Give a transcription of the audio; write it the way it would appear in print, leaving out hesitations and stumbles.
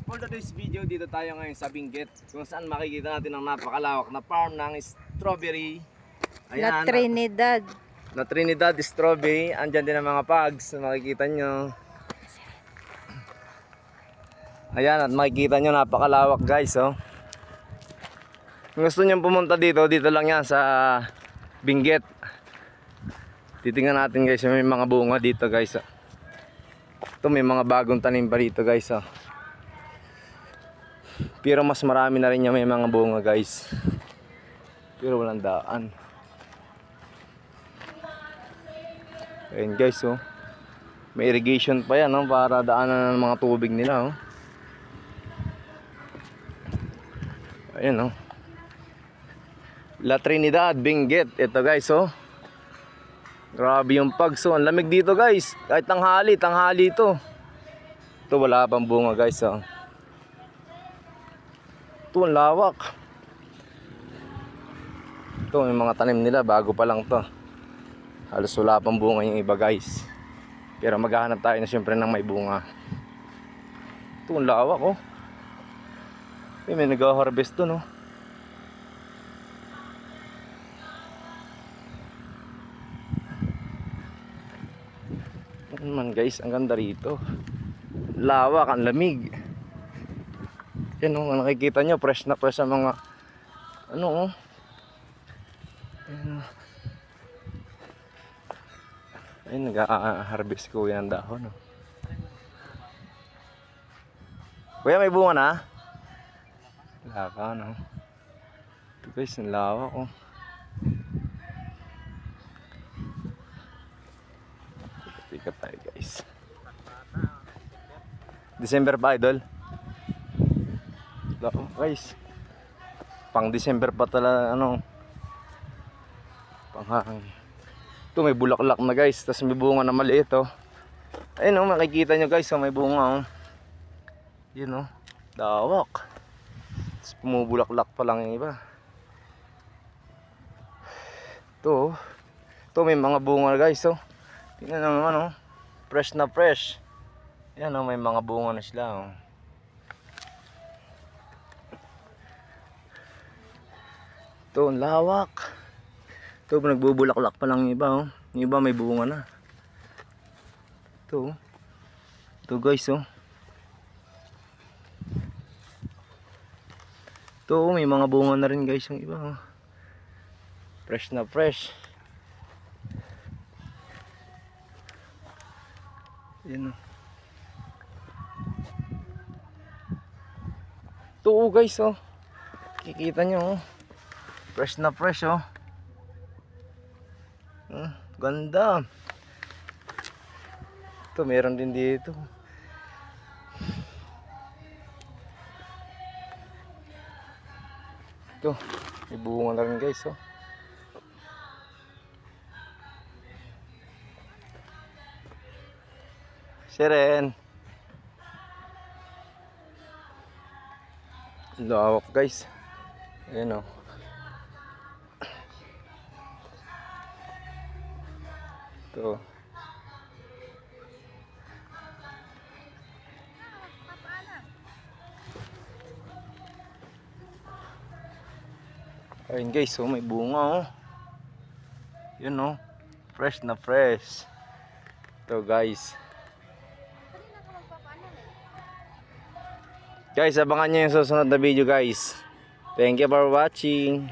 For today's video, dito tayo ngayon sa Benguet, kung saan makikita natin ang napakalawak na farm ng strawberry. Ayan, La Trinidad. La Trinidad strawberry. Andyan din ang mga pugs na makikita nyo. Ayan, at makikita nyo napakalawak guys. Oh. Kung gusto nyo pumunta dito, dito lang yan sa Benguet. Titingnan natin guys, may mga bunga dito guys. Ito may mga bagong tanim pa dito guys. Pero mas marami na rin yung may mga bunga guys. Pero walang daan. Ayan guys oh. May irrigation pa yan oh, para daanan ng mga tubig nila oh. Ayan oh. La Trinidad, Benguet. Ito guys oh. Grabe yung pugs oh. Ang lamig dito guys. Kahit tanghali ito. Ito wala pang bunga guys oh. Ito ang lawak. Ito yung mga tanim nila, bago pa lang to. Halos wala pang bunga yung iba guys. Pero maghahanap tayo na syempre ng may bunga. Ito ang lawak oh. May nag-harvest to no. Ano naman guys, ang ganda rito. Lawak, ang lamig. Yan o, nakikita nyo, fresh na fresh ang mga ano o. Ayun, nag-harvest ko yan dahon o. Kuya, may bunga na? Wala ka no. Ito guys, ang lawak o. Pikat tayo guys. December pa idol. Guys, pang December pa talaga ano. Panghang. Ito may bulaklak na guys, tapos may bunga na maliit oh. Ayun oh, makikita nyo guys, oh, may bunga oh. Yun oh, dawak. Tapos pumubulaklak pa lang yung iba. Ito oh. Ito may mga bunga guys oh. Tingnan naman oh. Fresh na fresh. Yan oh, may mga bunga na sila oh. Ito, ang lawak. Ito, nagbubulaklak pa lang yung iba oh. Yung iba may bunga na. Ito. Ito guys oh. Ito, may mga bunga na rin guys yung iba oh. Fresh na fresh. Yan oh. Ito oh guys oh. Kikita nyo oh. Fresh na fresh oh. Ganda. Ito meron din dito. Ito may bunga na rin guys oh. Seren. Lawak guys. Ayan oh. Ito. Ayun guys, oh, may bunga oh. Yun oh. Fresh na fresh. Ito guys. Guys, abangan nyo yung susunod na video guys. Thank you for watching.